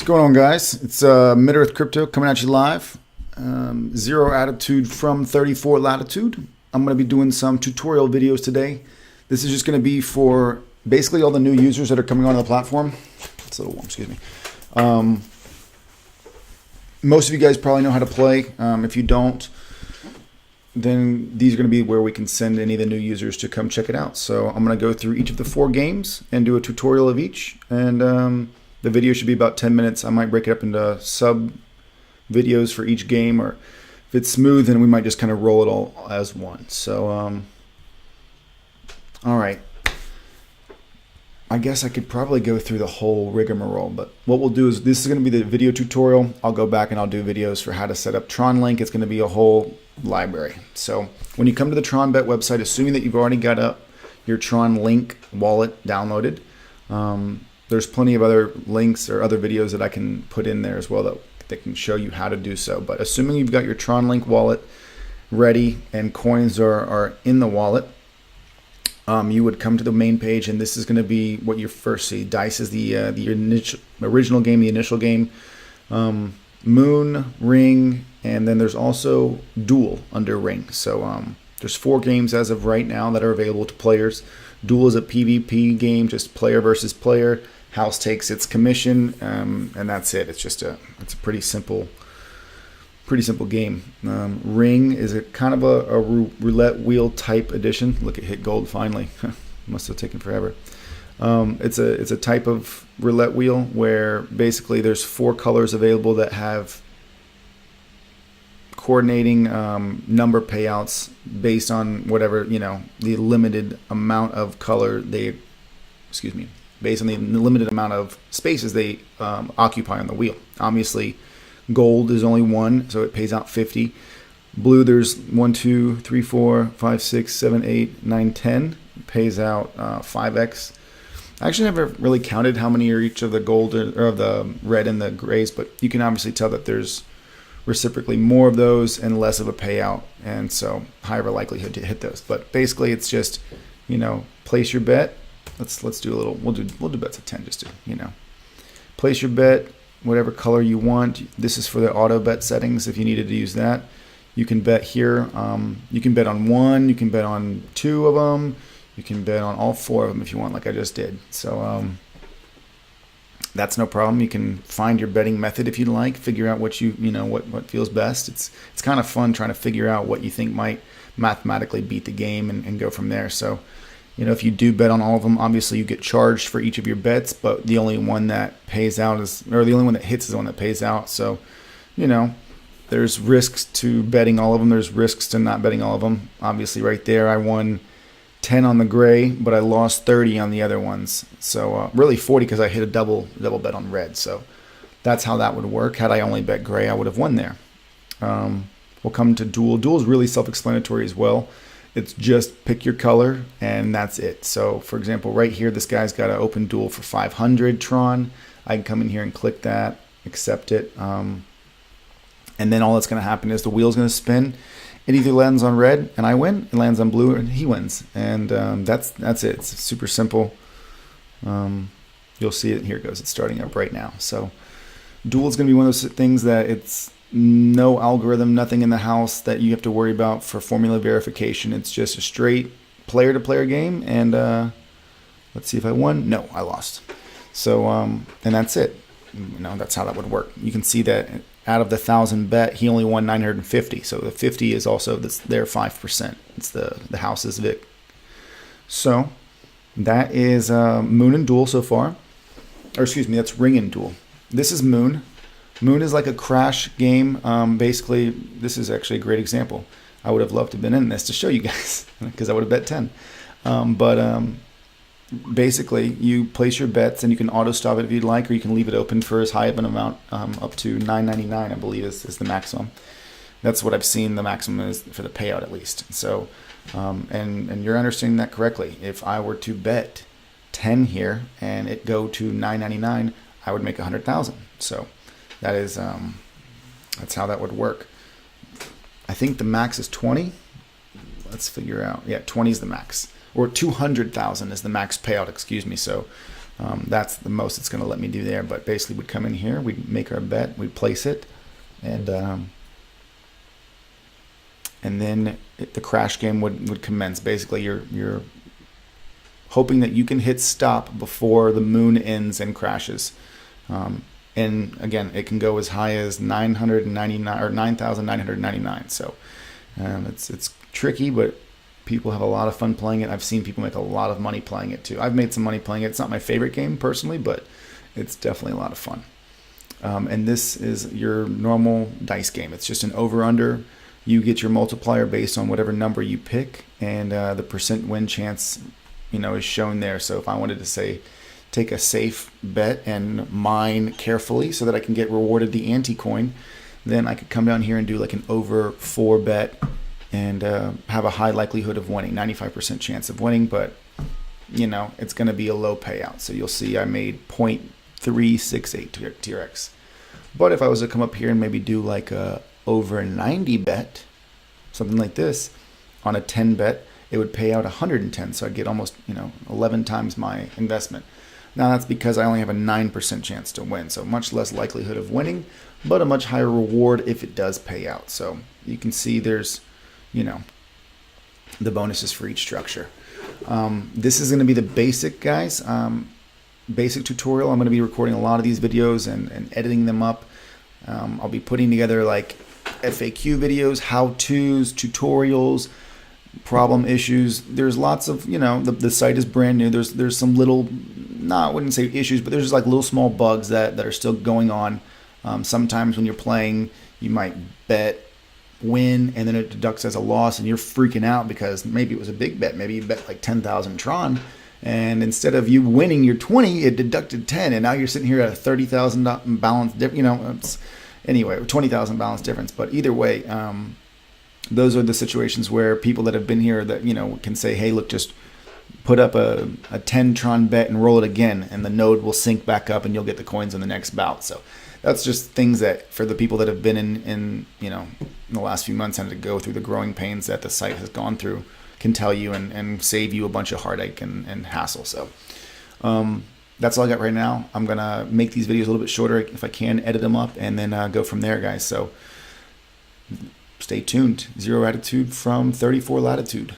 going on, guys? It's Mid-Earth Crypto coming at you live. Zero attitude from 34 latitude. I'm going to be doing some tutorial videos today. This is just going to be for basically all the new users that are coming onto the platform. It's a little warm, excuse me. Most of you guys probably know how to play. If you don't, then these are going to be where we can send any of the new users to come check it out. So I'm going to go through each of the 4 games and do a tutorial of each. And the video should be about 10 minutes. I might break it up into sub videos for each game, or if it's smooth, then we might just kind of roll it all as one. So, all right. I guess I could probably go through the whole rigmarole, but what we'll do is this is going to be the video tutorial. I'll go back and I'll do videos for how to set up TronLink. It's going to be a whole library. So when you come to the TronBet website, assuming that you've already got up your TronLink wallet downloaded, there's plenty of other links or other videos that I can put in there as well that can show you how to do so. But assuming you've got your TronLink wallet ready and coins are in the wallet, you would come to the main page, and this is going to be what you first see. Dice is the original game, the initial game. Moon, Ring, and then there's also Duel under Ring. So there's 4 games as of right now that are available to players. Duel is a PvP game, just player versus player. House takes its commission, and that's it. It's a pretty simple game. Ring is a kind of a roulette wheel type edition. Look, it hit gold finally. Must have taken forever. It's a type of roulette wheel where basically there's 4 colors available that have coordinating number payouts based on whatever, the limited amount of color based on the limited amount of spaces they occupy on the wheel. Obviously, gold is only 1, so it pays out 50. Blue, there's 1, 2, 3, 4, 5, 6, 7, 8, 9, 10. It pays out 5x. I actually never really counted how many are each of the gold or the red and the grays, but you can obviously tell that there's reciprocally more of those and less of a payout, and so higher likelihood to hit those. But basically, it's just place your bet. Let's do a little. We'll do bets of 10 just to place your bet, whatever color you want. This is for the auto bet settings. If you needed to use that, you can bet here. You can bet on 1. You can bet on 2 of them. You can bet on all 4 of them if you want, like I just did. So that's no problem. You can find your betting method if you'd like. Figure out what what feels best. It's kind of fun trying to figure out what you think might mathematically beat the game and go from there. So if you do bet on all of them, obviously you get charged for each of your bets, but the only one that pays out the only one that hits is the one that pays out. So, there's risks to betting all of them. There's risks to not betting all of them. Obviously right there, I won 10 on the gray, but I lost 30 on the other ones. So really 40 because I hit a double bet on red. So that's how that would work. Had I only bet gray, I would have won there. We'll come to Duel. Duel is really self-explanatory as well. It's just pick your color and that's it. So for example, right here, this guy's got an open Duel for 500 Tron. I can come in here and click that, accept it. And then all that's going to happen is the wheel's going to spin. It either lands on red and I win, it lands on blue and he wins. And that's it. It's super simple. You'll see it. Here it goes. It's starting up right now. So Duel is going to be one of those things that it's no algorithm, nothing in the house that you have to worry about for formula verification. It's just a straight player-to-player game. And let's see if I won. No, I lost. So and that's it. That's how that would work. You can see that out of the 1,000 bet, he only won 950. So the 50 is also their 5%. It's the house's VIC. So that is Moon and Duel so far. Or excuse me, that's Ring and Duel. This is Moon. Moon is like a crash game. Basically, this is actually a great example. I would have loved to have been in this to show you guys because I would have bet 10. Basically, you place your bets and you can auto stop it if you'd like, or you can leave it open for as high of an amount, up to $9.99, I believe is the maximum. That's what I've seen the maximum is for the payout at least. So, and you're understanding that correctly. If I were to bet 10 here and it go to $9.99, I would make 100,000. So that is that's how that would work. I think the max is 20. Let's figure out. Yeah, 20 is the max, or 200,000 is the max payout. Excuse me. So That's the most it's going to let me do there. But basically, we'd come in here, we'd make our bet, we'd place it, and then the crash game would commence. Basically, you're hoping that you can hit stop before the moon ends and crashes. And again, it can go as high as 999 or 9,999. So it's tricky, but people have a lot of fun playing it. I've seen people make a lot of money playing it too. I've made some money playing it. It's not my favorite game personally, but it's definitely a lot of fun. And this is your normal dice game. It's just an over-under. You get your multiplier based on whatever number you pick, and the percent win chance, is shown there. So if I wanted to say, take a safe bet and mine carefully so that I can get rewarded the anti-coin, then I could come down here and do like an over 4 bet and have a high likelihood of winning, 95% chance of winning, but it's going to be a low payout. So you'll see I made 0.368 TRX. But if I was to come up here and maybe do like a over 90 bet, something like this, on a 10 bet, it would pay out 110. So I'd get almost 11 times my investment. Now that's because I only have a 9% chance to win, so much less likelihood of winning, but a much higher reward if it does pay out. So you can see there's, the bonuses for each structure. This is going to be the basic, guys. Basic tutorial. I'm going to be recording a lot of these videos and editing them up. I'll be putting together like FAQ videos, how-tos, tutorials, problem issues. There's lots of, the site is brand new. There's some little, I wouldn't say issues, but there's just like little small bugs that are still going on. Sometimes when you're playing, you might bet win and then it deducts as a loss and you're freaking out because maybe it was a big bet. Maybe you bet like 10,000 Tron, and instead of you winning your 20, it deducted 10, and now you're sitting here at a 30,000 balance difference. Anyway, 20,000 balance difference. But either way, those are the situations where people that have been here that can say, hey, look, just put up a 10 Tron bet and roll it again, and the node will sync back up and you'll get the coins in the next bout. So that's just things that for the people that have been in the last few months and had to go through the growing pains that the site has gone through can tell you and save you a bunch of heartache and hassle. So that's all I got right now. I'm going to make these videos a little bit shorter if I can, edit them up, and then go from there, guys. So stay tuned. Zero Attitude from 34 Latitude.